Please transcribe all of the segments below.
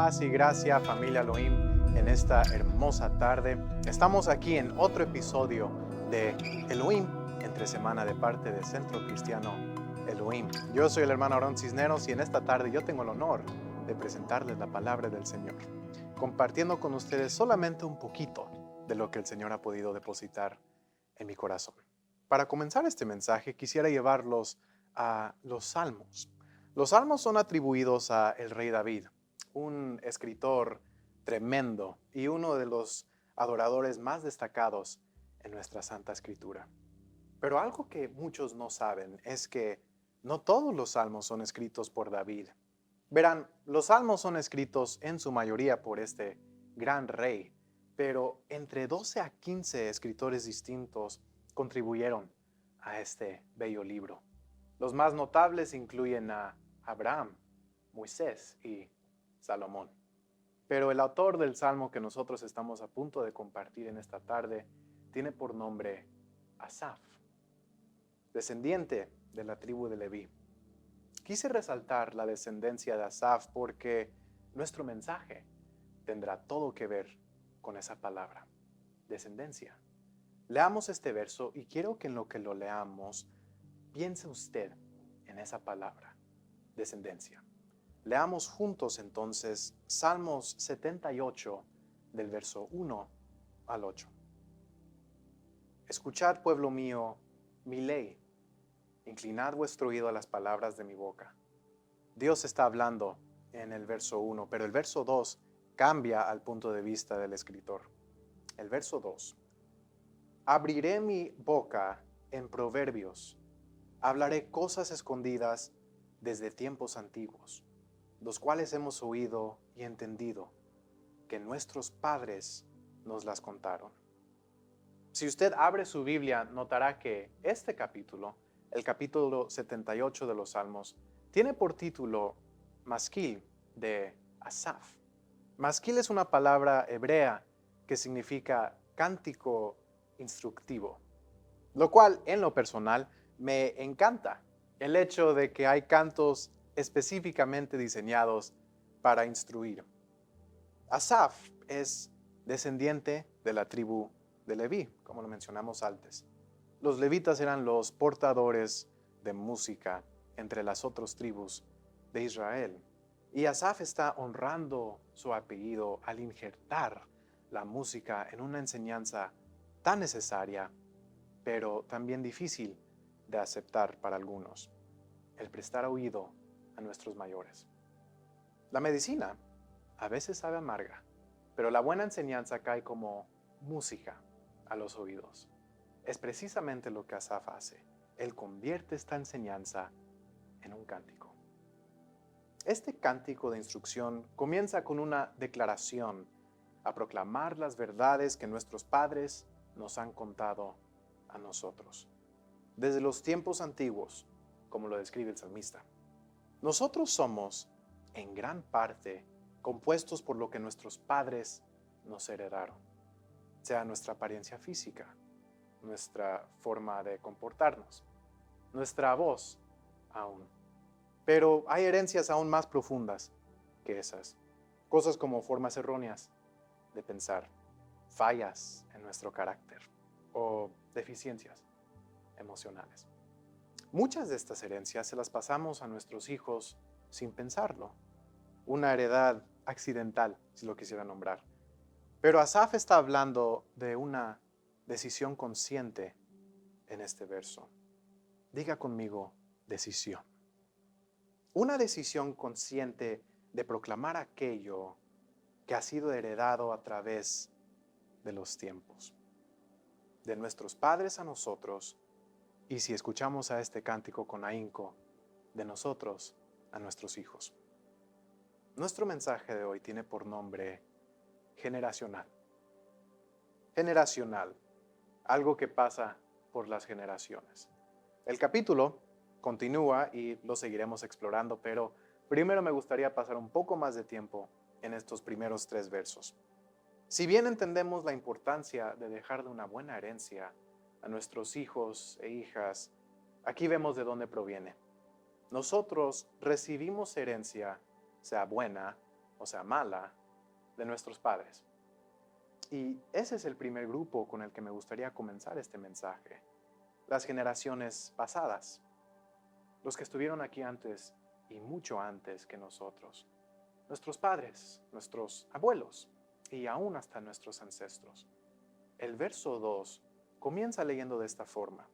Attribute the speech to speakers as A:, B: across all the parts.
A: Paz y gracia, familia Elohim, en esta hermosa tarde. Estamos aquí en otro episodio de Elohim entre semana de parte del Centro Cristiano Elohim. Yo soy el hermano Aarón Cisneros y en esta tarde yo tengo el honor de presentarles la palabra del Señor, compartiendo con ustedes solamente un poquito de lo que el Señor ha podido depositar en mi corazón. Para comenzar este mensaje quisiera llevarlos a los Salmos. Los Salmos son atribuidos a el rey David, un escritor tremendo y uno de los adoradores más destacados en nuestra Santa Escritura. Pero algo que muchos no saben es que no todos los salmos son escritos por David. Verán, los salmos son escritos en su mayoría por este gran rey, pero entre 12 a 15 escritores distintos contribuyeron a este bello libro. Los más notables incluyen a Abraham, Moisés y Salomón. Pero el autor del salmo que nosotros estamos a punto de compartir en esta tarde tiene por nombre Asaf, descendiente de la tribu de Leví. Quise resaltar la descendencia de Asaf porque nuestro mensaje tendrá todo que ver con esa palabra, descendencia. Leamos este verso y quiero que en lo que lo leamos piense usted en esa palabra, descendencia. Leamos juntos entonces Salmos 78 del verso 1 al 8. Escuchad, pueblo mío, mi ley. Inclinad vuestro oído a las palabras de mi boca. Dios está hablando en el verso 1, pero el verso 2 cambia al punto de vista del escritor. El verso 2. Abriré mi boca en proverbios. Hablaré cosas escondidas desde tiempos antiguos, los cuales hemos oído y entendido, que nuestros padres nos las contaron. Si usted abre su Biblia, notará que este capítulo, el capítulo 78 de los Salmos, tiene por título Masquil de Asaf. Masquil es una palabra hebrea que significa cántico instructivo, lo cual en lo personal me encanta. El hecho de que hay cantos específicamente diseñados para instruir. Asaf es descendiente de la tribu de Leví, como lo mencionamos antes. Los levitas eran los portadores de música entre las otras tribus de Israel. Y Asaf está honrando su apellido al injertar la música en una enseñanza tan necesaria, pero también difícil de aceptar para algunos, el prestar oído a nuestros mayores. La medicina a veces sabe amarga, pero la buena enseñanza cae como música a los oídos. Es precisamente lo que Asaf hace. Él convierte esta enseñanza en un cántico. Este cántico de instrucción comienza con una declaración a proclamar las verdades que nuestros padres nos han contado a nosotros, desde los tiempos antiguos, como lo describe el salmista. Nosotros somos, en gran parte, compuestos por lo que nuestros padres nos heredaron, sea nuestra apariencia física, nuestra forma de comportarnos, nuestra voz aún. Pero hay herencias aún más profundas que esas, cosas como formas erróneas de pensar, fallas en nuestro carácter o deficiencias emocionales. Muchas de estas herencias se las pasamos a nuestros hijos sin pensarlo. Una heredad accidental, si lo quisiera nombrar. Pero Asaf está hablando de una decisión consciente en este verso. Diga conmigo, decisión. Una decisión consciente de proclamar aquello que ha sido heredado a través de los tiempos. De nuestros padres a nosotros, y si escuchamos a este cántico con ahínco, de nosotros a nuestros hijos. Nuestro mensaje de hoy tiene por nombre generacional. Generacional, algo que pasa por las generaciones. El capítulo continúa y lo seguiremos explorando, pero primero me gustaría pasar un poco más de tiempo en estos primeros 3 versos. Si bien entendemos la importancia de dejar de una buena herencia a nuestros hijos e hijas, aquí vemos de dónde proviene. Nosotros recibimos herencia, sea buena o sea, mala, de nuestros padres. Y ese es el primer grupo con el que me gustaría comenzar este mensaje. Las generaciones pasadas, los que estuvieron aquí antes y mucho antes que nosotros. Nuestros padres, nuestros abuelos y aún hasta nuestros ancestros. El verso 2 comienza leyendo de esta forma.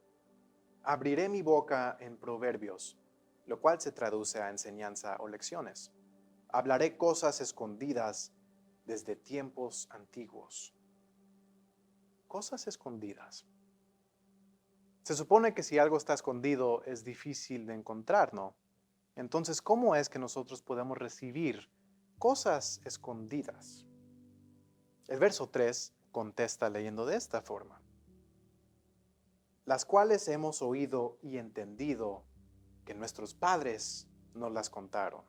A: Abriré mi boca en proverbios, lo cual se traduce a enseñanza o lecciones. Hablaré cosas escondidas desde tiempos antiguos. Cosas escondidas. Se supone que si algo está escondido es difícil de encontrar, ¿no? Entonces, ¿cómo es que nosotros podemos recibir cosas escondidas? El verso 3 contesta leyendo de esta forma. Las cuales hemos oído y entendido que nuestros padres nos las contaron.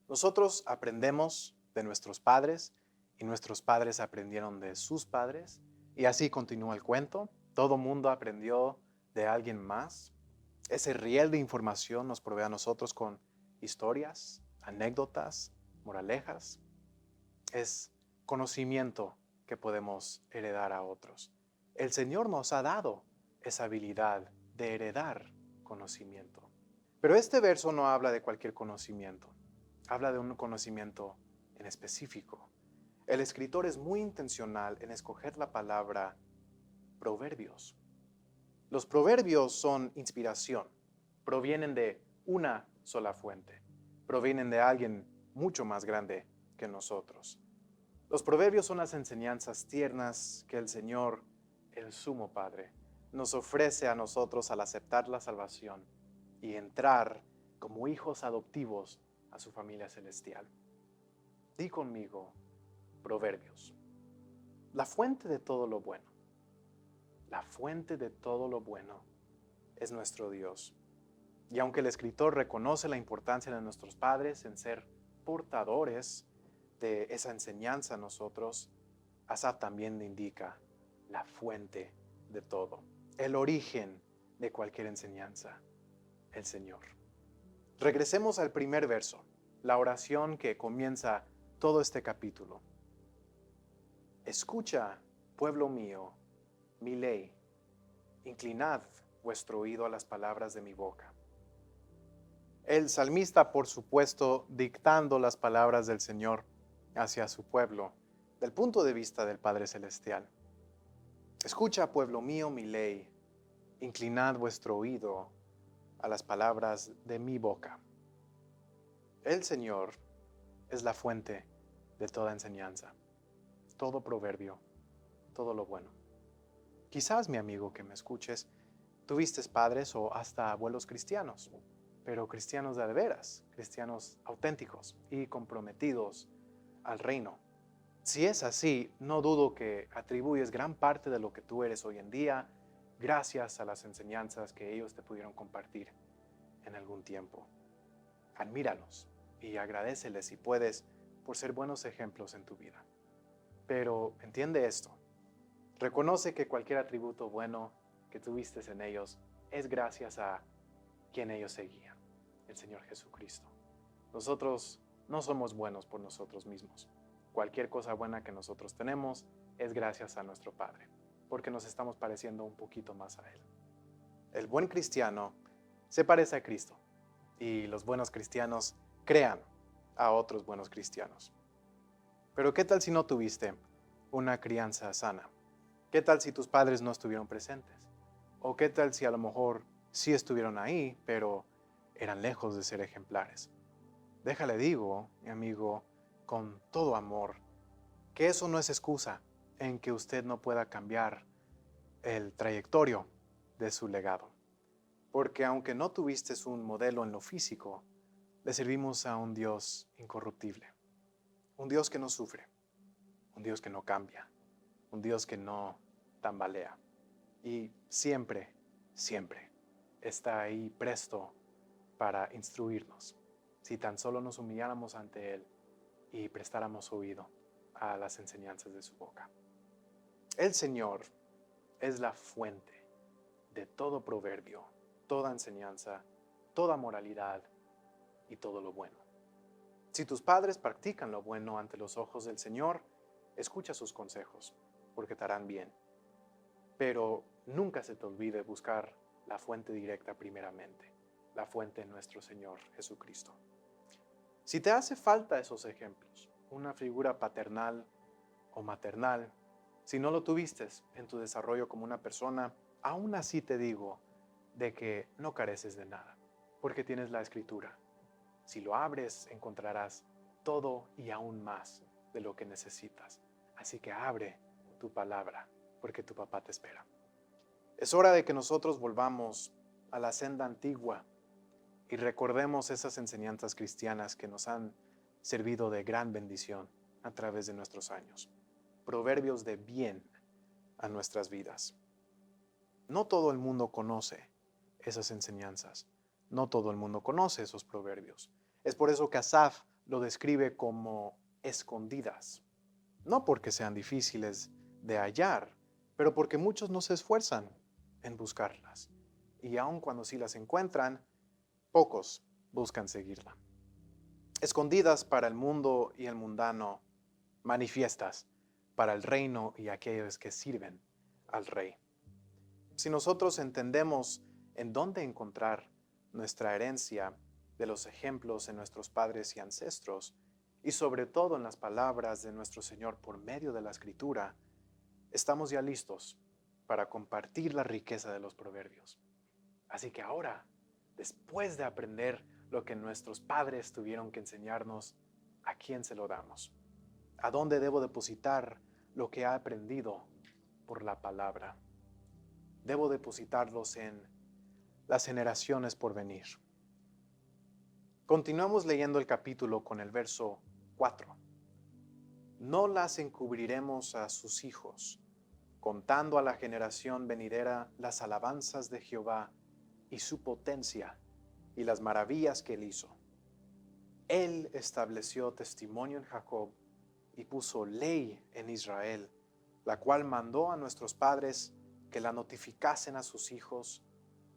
A: Nosotros aprendemos de nuestros padres y nuestros padres aprendieron de sus padres y así continúa el cuento. Todo mundo aprendió de alguien más. Ese riel de información nos provee a nosotros con historias, anécdotas, moralejas. Es conocimiento que podemos heredar a otros. El Señor nos ha dado esa habilidad de heredar conocimiento. Pero este verso no habla de cualquier conocimiento. Habla de un conocimiento en específico. El escritor es muy intencional en escoger la palabra proverbios. Los proverbios son inspiración. Provienen de una sola fuente. Provienen de alguien mucho más grande que nosotros. Los proverbios son las enseñanzas tiernas que el Señor, el Sumo Padre, nos ofrece a nosotros al aceptar la salvación y entrar como hijos adoptivos a su familia celestial. Di conmigo, proverbios. La fuente de todo lo bueno. La fuente de todo lo bueno es nuestro Dios. Y aunque el escritor reconoce la importancia de nuestros padres en ser portadores de esa enseñanza a nosotros, Asaf también indica la fuente de todo, el origen de cualquier enseñanza, el Señor. Regresemos al primer verso, la oración que comienza todo este capítulo. Escucha, pueblo mío, mi ley, inclinad vuestro oído a las palabras de mi boca. El salmista, por supuesto, dictando las palabras del Señor hacia su pueblo, del punto de vista del Padre Celestial. Escucha, pueblo mío, mi ley, inclinad vuestro oído a las palabras de mi boca. El Señor es la fuente de toda enseñanza, todo proverbio, todo lo bueno. Quizás, mi amigo que me escuches, tuviste padres o hasta abuelos cristianos, pero cristianos de veras, cristianos auténticos y comprometidos al reino. Si es así, no dudo que atribuyes gran parte de lo que tú eres hoy en día gracias a las enseñanzas que ellos te pudieron compartir en algún tiempo. Admíralos y agradéceles si puedes por ser buenos ejemplos en tu vida. Pero entiende esto. Reconoce que cualquier atributo bueno que tuviste en ellos es gracias a quien ellos seguían, el Señor Jesucristo. Nosotros no somos buenos por nosotros mismos. Cualquier cosa buena que nosotros tenemos es gracias a nuestro Padre, porque nos estamos pareciendo un poquito más a Él. El buen cristiano se parece a Cristo y los buenos cristianos crean a otros buenos cristianos. Pero ¿qué tal si no tuviste una crianza sana? ¿Qué tal si tus padres no estuvieron presentes? ¿O qué tal si a lo mejor sí estuvieron ahí, pero eran lejos de ser ejemplares? Déjale digo, mi amigo, con todo amor, que eso no es excusa en que usted no pueda cambiar el trayectorio de su legado. Porque aunque no tuviste un modelo en lo físico, le servimos a un Dios incorruptible, un Dios que no sufre, un Dios que no cambia, un Dios que no tambalea y siempre, siempre está ahí presto para instruirnos, si tan solo nos humilláramos ante Él y prestáramos oído a las enseñanzas de su boca. El Señor es la fuente de todo proverbio, toda enseñanza, toda moralidad y todo lo bueno. Si tus padres practican lo bueno ante los ojos del Señor, escucha sus consejos, porque te harán bien. Pero nunca se te olvide buscar la fuente directa primeramente, la fuente en nuestro Señor Jesucristo. Si te hace falta esos ejemplos, una figura paternal o maternal, si no lo tuviste en tu desarrollo como una persona, aún así te digo de que no careces de nada, porque tienes la Escritura. Si lo abres, encontrarás todo y aún más de lo que necesitas. Así que abre tu palabra, porque tu papá te espera. Es hora de que nosotros volvamos a la senda antigua y recordemos esas enseñanzas cristianas que nos han servido de gran bendición a través de nuestros años. Proverbios de bien a nuestras vidas. No todo el mundo conoce esas enseñanzas. No todo el mundo conoce esos proverbios. Es por eso que Asaf lo describe como escondidas. No porque sean difíciles de hallar, pero porque muchos no se esfuerzan en buscarlas. Y aun cuando sí las encuentran, pocos buscan seguirla. Escondidas para el mundo y el mundano, manifiestas para el reino y aquellos que sirven al rey. Si nosotros entendemos en dónde encontrar nuestra herencia de los ejemplos en nuestros padres y ancestros, y sobre todo en las palabras de nuestro Señor por medio de la Escritura, estamos ya listos para compartir la riqueza de los proverbios. Así que ahora, después de aprender lo que nuestros padres tuvieron que enseñarnos, ¿a quién se lo damos? ¿A dónde debo depositar lo que he aprendido por la palabra? Debo depositarlos en las generaciones por venir. Continuamos leyendo el capítulo con el verso 4. No las encubriremos a sus hijos, contando a la generación venidera las alabanzas de Jehová y su potencia y las maravillas que él hizo. Él estableció testimonio en Jacob y puso ley en Israel, la cual mandó a nuestros padres que la notificasen a sus hijos,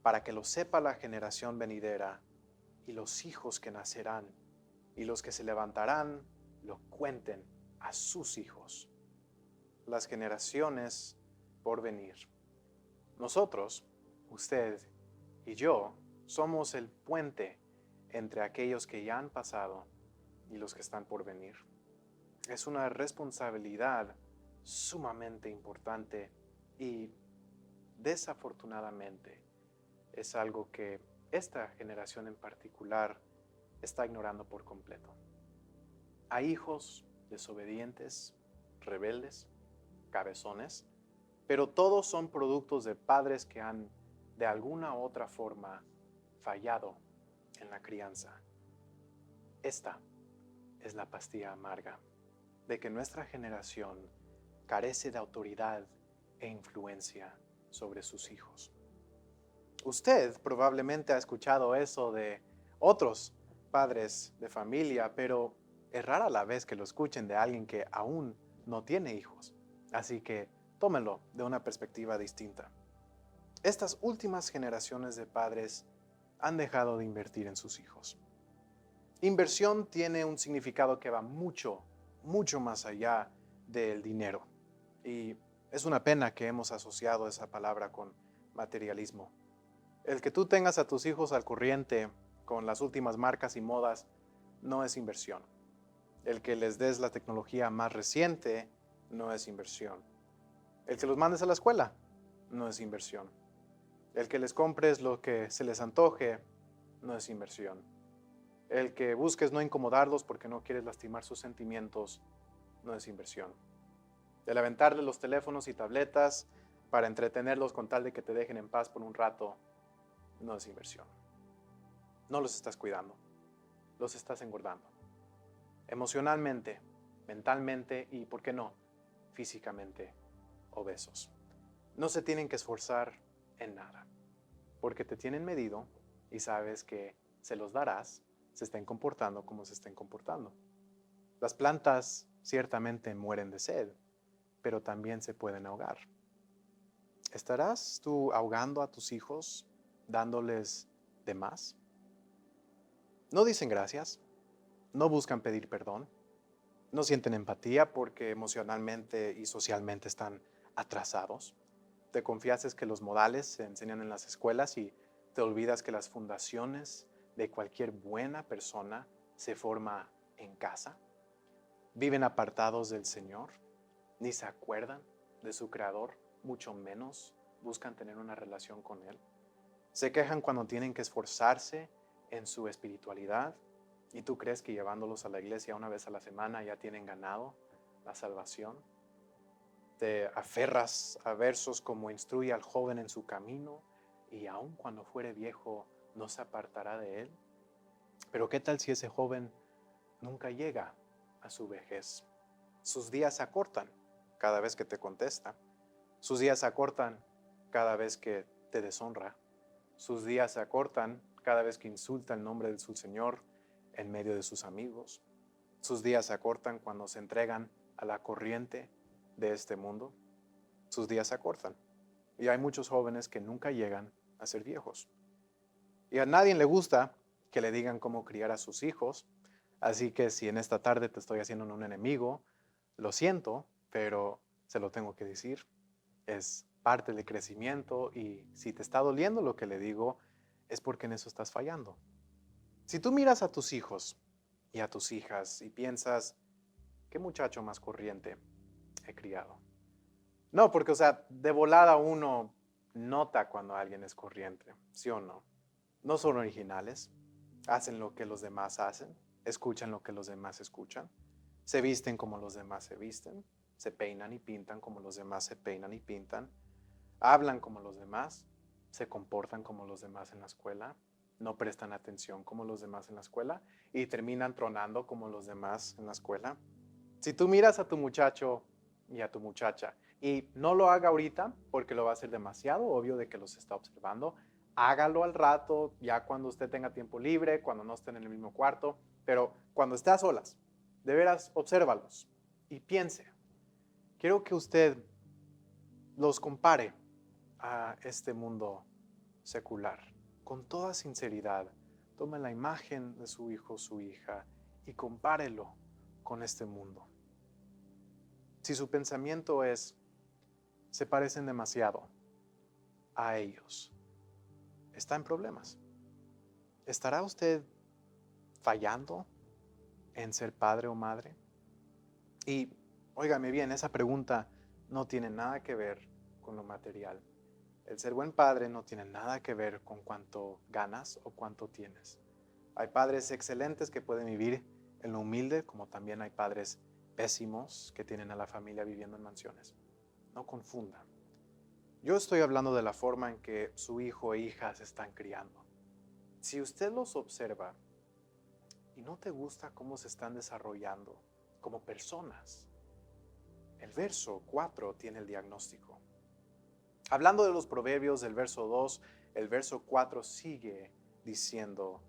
A: para que lo sepa la generación venidera y los hijos que nacerán, y los que se levantarán lo cuenten a sus hijos. Las generaciones por venir. Nosotros, usted y yo, somos el puente entre aquellos que ya han pasado y los que están por venir. Es una responsabilidad sumamente importante y desafortunadamente es algo que esta generación en particular está ignorando por completo. Hay hijos desobedientes, rebeldes, cabezones, pero todos son productos de padres que han de alguna u otra forma fallado en la crianza. Esta es la pastilla amarga de que nuestra generación carece de autoridad e influencia sobre sus hijos. Usted probablemente ha escuchado eso de otros padres de familia, pero es rara la vez que lo escuchen de alguien que aún no tiene hijos. Así que tómenlo de una perspectiva distinta. Estas últimas generaciones de padres han dejado de invertir en sus hijos. Inversión tiene un significado que va mucho más allá del dinero. Y es una pena que hemos asociado esa palabra con materialismo. El que tú tengas a tus hijos al corriente con las últimas marcas y modas no es inversión. El que les des la tecnología más reciente no es inversión. El que los mandes a la escuela no es inversión. El que les compres lo que se les antoje no es inversión. El que busques no incomodarlos porque no quieres lastimar sus sentimientos no es inversión. El aventarles los teléfonos y tabletas para entretenerlos con tal de que te dejen en paz por un rato no es inversión. No los estás cuidando, los estás engordando. Emocionalmente, mentalmente y, ¿por qué no?, físicamente obesos. No se tienen que esforzar en nada, porque te tienen medido y sabes que se los darás, se estén comportando como se estén comportando. Las plantas ciertamente mueren de sed, pero también se pueden ahogar. ¿Estarás tú ahogando a tus hijos, dándoles de más? No dicen gracias, no buscan pedir perdón, no sienten empatía porque emocionalmente y socialmente están atrasados. Te confiases que los modales se enseñan en las escuelas y te olvidas que las fundaciones de cualquier buena persona se forman en casa. Viven apartados del Señor, ni se acuerdan de su Creador, mucho menos buscan tener una relación con Él. Se quejan cuando tienen que esforzarse en su espiritualidad y tú crees que llevándolos a la iglesia una vez a la semana ya tienen ganado la salvación. Te aferras a versos como instruye al joven en su camino y aun cuando fuere viejo no se apartará de él. Pero ¿qué tal si ese joven nunca llega a su vejez? Sus días se acortan cada vez que te contesta. Sus días se acortan cada vez que te deshonra. Sus días se acortan cada vez que insulta el nombre de su Señor en medio de sus amigos. Sus días se acortan cuando se entregan a la corriente de este mundo. Sus días se acortan. Y hay muchos jóvenes que nunca llegan a ser viejos. Y a nadie le gusta que le digan cómo criar a sus hijos. Así que si en esta tarde te estoy haciendo un enemigo, lo siento, pero se lo tengo que decir. Es parte del crecimiento y si te está doliendo lo que le digo, es porque en eso estás fallando. Si tú miras a tus hijos y a tus hijas y piensas, ¿qué muchacho más corriente he criado? No, porque, de volada uno nota cuando alguien es corriente, ¿sí o no? No son originales, hacen lo que los demás hacen, escuchan lo que los demás escuchan, se visten como los demás se visten, se peinan y pintan como los demás se peinan y pintan, hablan como los demás, se comportan como los demás en la escuela, no prestan atención como los demás en la escuela y terminan tronando como los demás en la escuela. Si tú miras a tu muchacho y a tu muchacha y no lo haga ahorita porque lo va a hacer demasiado obvio de que los está observando, hágalo al rato, ya cuando usted tenga tiempo libre, cuando no estén en el mismo cuarto, pero cuando esté a solas, de veras, obsérvalos y piense. Quiero que usted los compare a este mundo secular. Con toda sinceridad, tome la imagen de su hijo o su hija y compárelo con este mundo. Si su pensamiento es, se parecen demasiado a ellos, está en problemas. ¿Estará usted fallando en ser padre o madre? Y, óigame bien, esa pregunta no tiene nada que ver con lo material. El ser buen padre no tiene nada que ver con cuánto ganas o cuánto tienes. Hay padres excelentes que pueden vivir en lo humilde, como también hay padres pésimos que tienen a la familia viviendo en mansiones. No confundan. Yo estoy hablando de la forma en que su hijo e hija se están criando. Si usted los observa y no te gusta cómo se están desarrollando como personas, el verso 4 tiene el diagnóstico. Hablando de los proverbios del verso 2, el verso 4 sigue diciendo,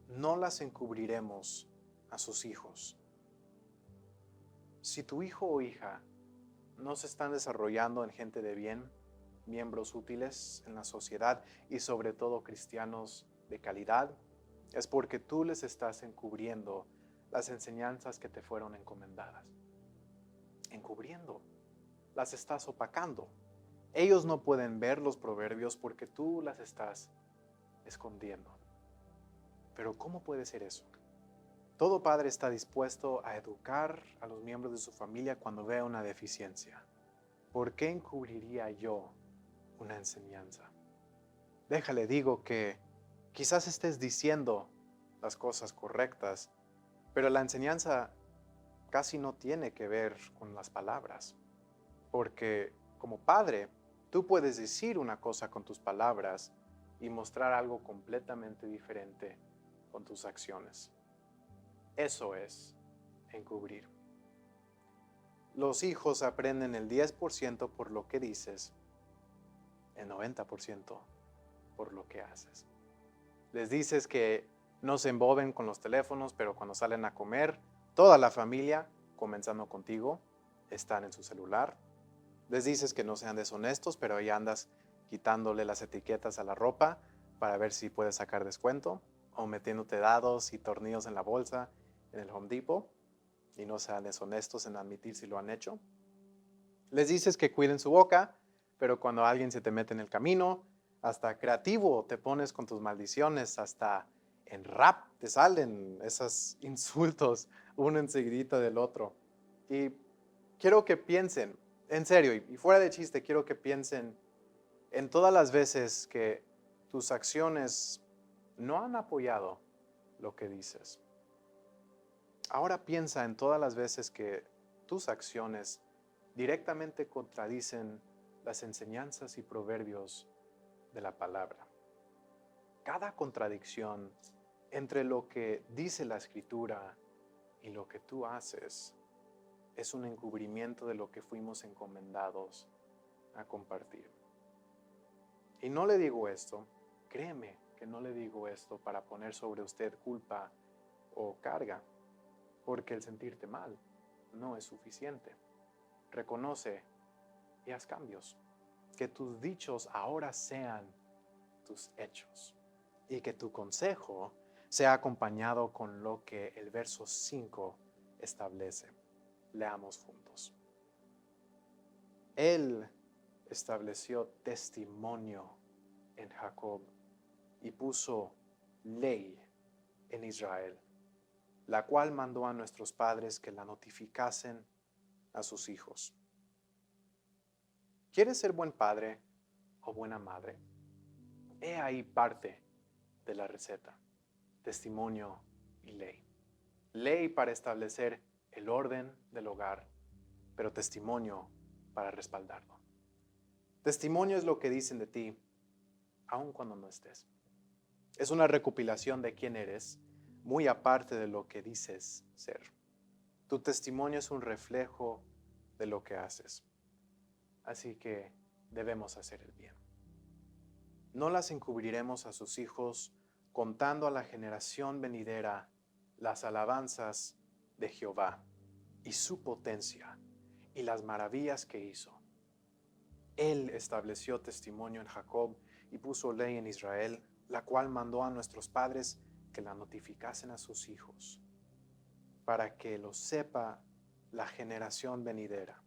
A: no las encubriremos a sus hijos. Si tu hijo o hija no se están desarrollando en gente de bien, miembros útiles en la sociedad y sobre todo cristianos de calidad, es porque tú les estás encubriendo las enseñanzas que te fueron encomendadas. Encubriendo, las estás opacando. Ellos no pueden ver los proverbios porque tú las estás escondiendo. Pero ¿cómo puede ser eso? Todo padre está dispuesto a educar a los miembros de su familia cuando vea una deficiencia. ¿Por qué encubriría yo una enseñanza? Déjale, digo que quizás estés diciendo las cosas correctas, pero la enseñanza casi no tiene que ver con las palabras. Porque como padre, tú puedes decir una cosa con tus palabras y mostrar algo completamente diferente con tus acciones. Eso es encubrir. Los hijos aprenden el 10% por lo que dices, el 90% por lo que haces. Les dices que no se emboben con los teléfonos, pero cuando salen a comer, toda la familia, comenzando contigo, están en su celular. Les dices que no sean deshonestos, pero ahí andas quitándole las etiquetas a la ropa para ver si puedes sacar descuento, o metiéndote dados y tornillos en la bolsa en el Home Depot y no sean deshonestos en admitir si lo han hecho. Les dices que cuiden su boca, pero cuando alguien se te mete en el camino, hasta creativo te pones con tus maldiciones, hasta en rap te salen esos insultos uno enseguidita del otro. Y quiero que piensen, en serio, y fuera de chiste, quiero que piensen en todas las veces que tus acciones no han apoyado lo que dices. Ahora piensa en todas las veces que tus acciones directamente contradicen las enseñanzas y proverbios de la palabra. Cada contradicción entre lo que dice la Escritura y lo que tú haces es un encubrimiento de lo que fuimos encomendados a compartir. Y no le digo esto, créeme que no le digo esto para poner sobre usted culpa o carga, porque el sentirte mal no es suficiente. Reconoce y haz cambios. Que tus dichos ahora sean tus hechos y que tu consejo sea acompañado con lo que el verso 5 establece. Leamos juntos. Él estableció testimonio en Jacob y puso ley en Israel, la cual mandó a nuestros padres que la notificasen a sus hijos. ¿Quieres ser buen padre o buena madre? He ahí parte de la receta: testimonio y ley. Ley para establecer el orden del hogar, pero testimonio para respaldarlo. Testimonio es lo que dicen de ti, aun cuando no estés. Es una recopilación de quién eres, muy aparte de lo que dices ser. Tu testimonio es un reflejo de lo que haces. Así que debemos hacer el bien. No las encubriremos a sus hijos, contando a la generación venidera las alabanzas de Jehová y su potencia y las maravillas que hizo. Él estableció testimonio en Jacob y puso ley en Israel, la cual mandó a nuestros padres que la notificasen a sus hijos, para que lo sepa la generación venidera,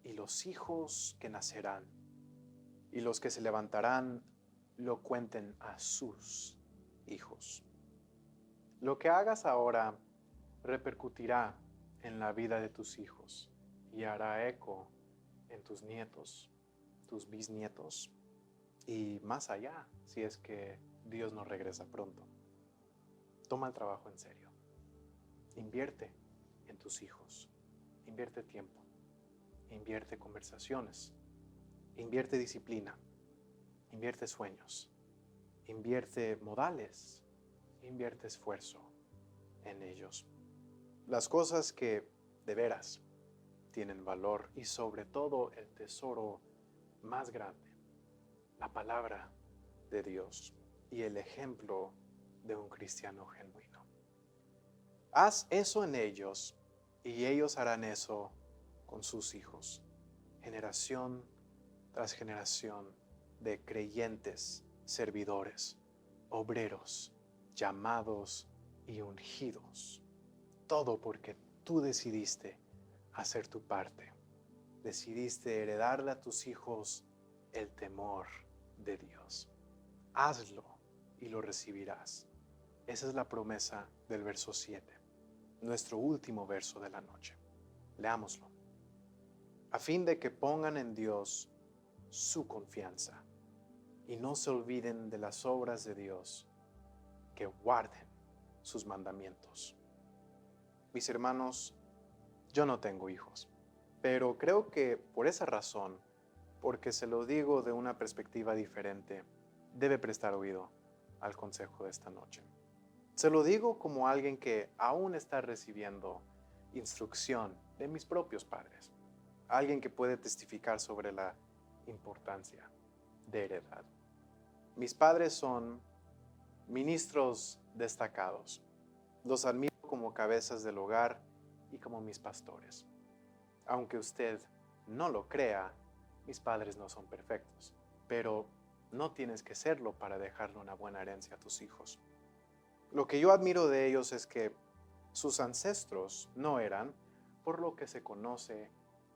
A: y los hijos que nacerán, y los que se levantarán lo cuenten a sus hijos. Lo que hagas ahora repercutirá en la vida de tus hijos y hará eco en tus nietos, tus bisnietos y más allá, si es que Dios no regresa pronto. Toma el trabajo en serio. Invierte en tus hijos. Invierte tiempo. Invierte conversaciones. Invierte disciplina. Invierte sueños. Invierte modales. Invierte esfuerzo en ellos. Las cosas que de veras tienen valor y sobre todo el tesoro más grande, la palabra de Dios y el ejemplo de un cristiano genuino. Haz eso en ellos y ellos harán eso con sus hijos, generación tras generación de creyentes, servidores, obreros, llamados y ungidos. Todo porque tú decidiste hacer tu parte. Decidiste heredarle a tus hijos el temor de Dios. Hazlo y lo recibirás. Esa es la promesa del verso 7, nuestro último verso de la noche. Leámoslo. A fin de que pongan en Dios su confianza y no se olviden de las obras de Dios, que guarden sus mandamientos. Mis hermanos, yo no tengo hijos, pero creo que por esa razón, porque se lo digo de una perspectiva diferente, debe prestar oído al consejo de esta noche. Se lo digo como alguien que aún está recibiendo instrucción de mis propios padres, alguien que puede testificar sobre la importancia de heredad. Mis padres son ministros destacados. Los admiro como cabezas del hogar y como mis pastores. Aunque usted no lo crea, mis padres no son perfectos, pero no tienes que serlo para dejarle una buena herencia a tus hijos. Lo que yo admiro de ellos es que Sus ancestros no eran, por lo que se conoce,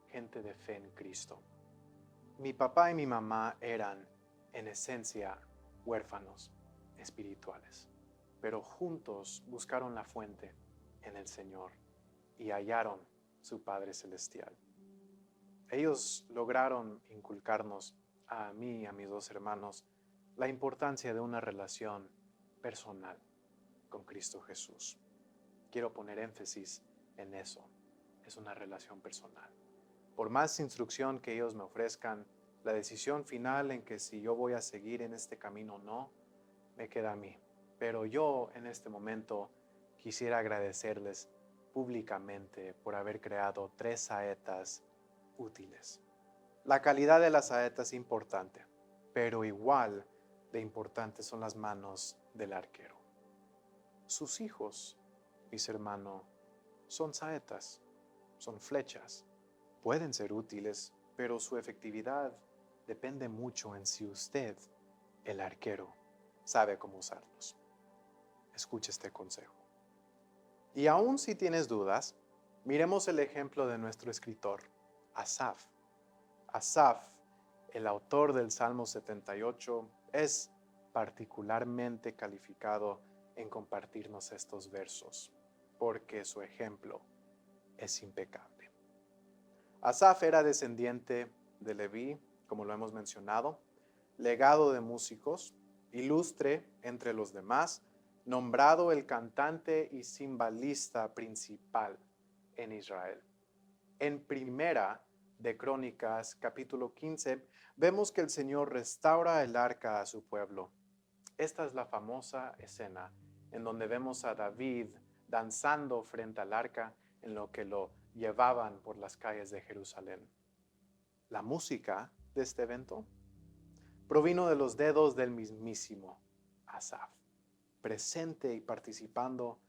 A: gente de fe en Cristo. Mi papá y mi mamá eran, en esencia, huérfanos espirituales, pero juntos buscaron la fuente en el Señor y hallaron su Padre Celestial. Ellos lograron inculcarnos, a mí y a mis dos hermanos, la importancia de una relación personal con Cristo Jesús. Quiero poner énfasis en eso. Es una relación personal. Por más instrucción que ellos me ofrezcan, la decisión final en que si yo voy a seguir en este camino o no, me queda a mí. Pero yo en este momento quisiera agradecerles públicamente por haber creado 3 saetas útiles. La calidad de las saetas es importante, pero igual de importantes son las manos del arquero. Sus hijos, mis hermanos, son saetas, son flechas. Pueden ser útiles, pero su efectividad depende mucho en si usted, el arquero, sabe cómo usarlos. Escuche este consejo. Y aún si tienes dudas, miremos el ejemplo de nuestro escritor, Asaf. Asaf, el autor del Salmo 78, es particularmente calificado en compartirnos estos versos, porque su ejemplo es impecable. Asaf era descendiente de Leví, como lo hemos mencionado, legado de músicos, ilustre entre los demás, nombrado el cantante y cimbalista principal en Israel. En Primera de Crónicas, capítulo 15, vemos que el Señor restaura el arca a su pueblo. Esta es la famosa escena en donde vemos a David danzando frente al arca en lo que lo llevaban por las calles de Jerusalén. La música de este evento provino de los dedos del mismísimo Asaf, presente y participando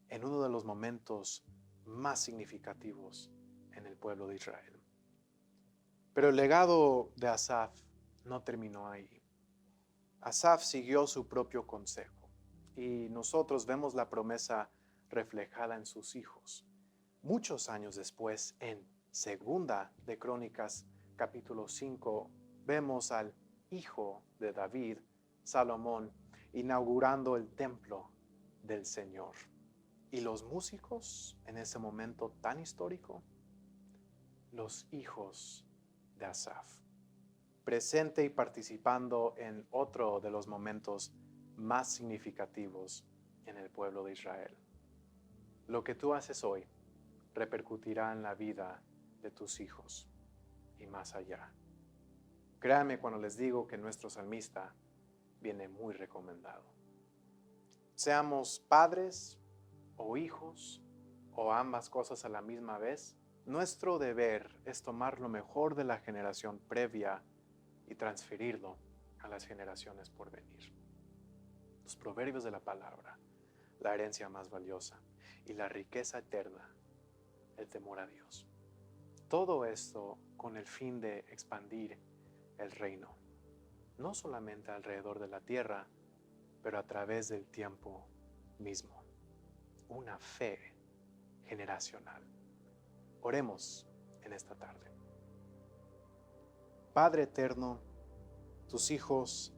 A: en uno de los momentos más significativos en el pueblo de Israel. Pero el legado de Asaf no terminó ahí. Asaf siguió su propio consejo y nosotros vemos la promesa reflejada en sus hijos. Muchos años después, en Segunda de Crónicas, capítulo 5, vemos al hijo de David, Salomón, inaugurando el templo del Señor. Y los músicos, en ese momento tan histórico, los hijos de Asaf, presente y participando en otro de los momentos más significativos en el pueblo de Israel. Lo que tú haces hoy repercutirá en la vida de tus hijos y más allá. Créanme cuando les digo que nuestro salmista viene muy recomendado. Seamos padres o hijos o ambas cosas a la misma vez, nuestro deber es tomar lo mejor de la generación previa y transferirlo a las generaciones por venir. Los proverbios de la palabra, la herencia más valiosa y la riqueza eterna, el temor a Dios. Todo esto con el fin de expandir el reino, no solamente alrededor de la tierra, pero a través del tiempo mismo. Una fe generacional. Oremos en esta tarde. Padre eterno, tus hijos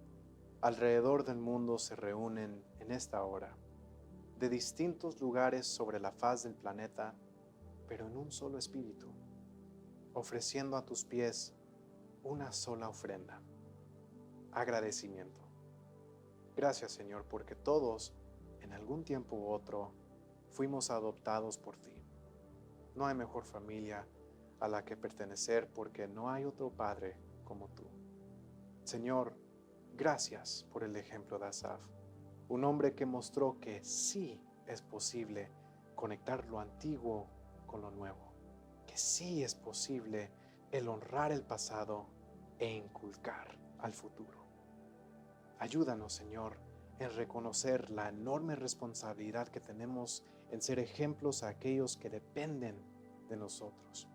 A: alrededor del mundo se reúnen en esta hora, de distintos lugares sobre la faz del planeta, pero en un solo espíritu, ofreciendo a tus pies una sola ofrenda, agradecimiento. Gracias, Señor, porque todos, en algún tiempo u otro, fuimos adoptados por ti. No hay mejor familia a la que pertenecer porque no hay otro Padre como tú. Señor, gracias por el ejemplo de Asaf, un hombre que mostró que sí es posible conectar lo antiguo con lo nuevo, que sí es posible el honrar el pasado e inculcar al futuro. Ayúdanos, Señor, en reconocer la enorme responsabilidad que tenemos en ser ejemplos a aquellos que dependen de nosotros.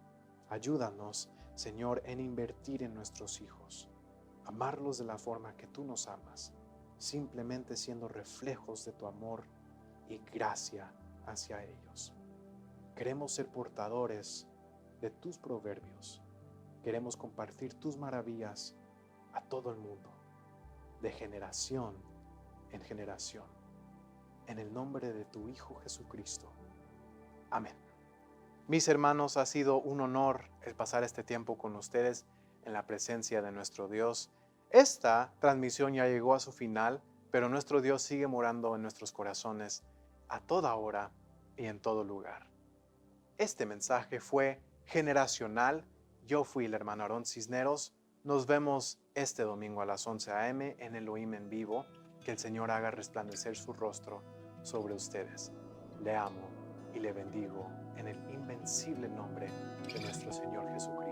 A: Ayúdanos, Señor, en invertir en nuestros hijos, amarlos de la forma que tú nos amas, simplemente siendo reflejos de tu amor y gracia hacia ellos. Queremos ser portadores de tus proverbios. Queremos compartir tus maravillas a todo el mundo, de generación en generación. En el nombre de tu Hijo Jesucristo. Amén. Mis hermanos, ha sido un honor el pasar este tiempo con ustedes en la presencia de nuestro Dios. Esta transmisión ya llegó a su final, pero nuestro Dios sigue morando en nuestros corazones a toda hora y en todo lugar. Este mensaje fue generacional. Yo fui el hermano Aarón Cisneros. Nos vemos este domingo a las 11 a.m. en Elohim en vivo. Que el Señor haga resplandecer su rostro sobre ustedes. Le amo y le bendigo en el invencible nombre de nuestro Señor Jesucristo.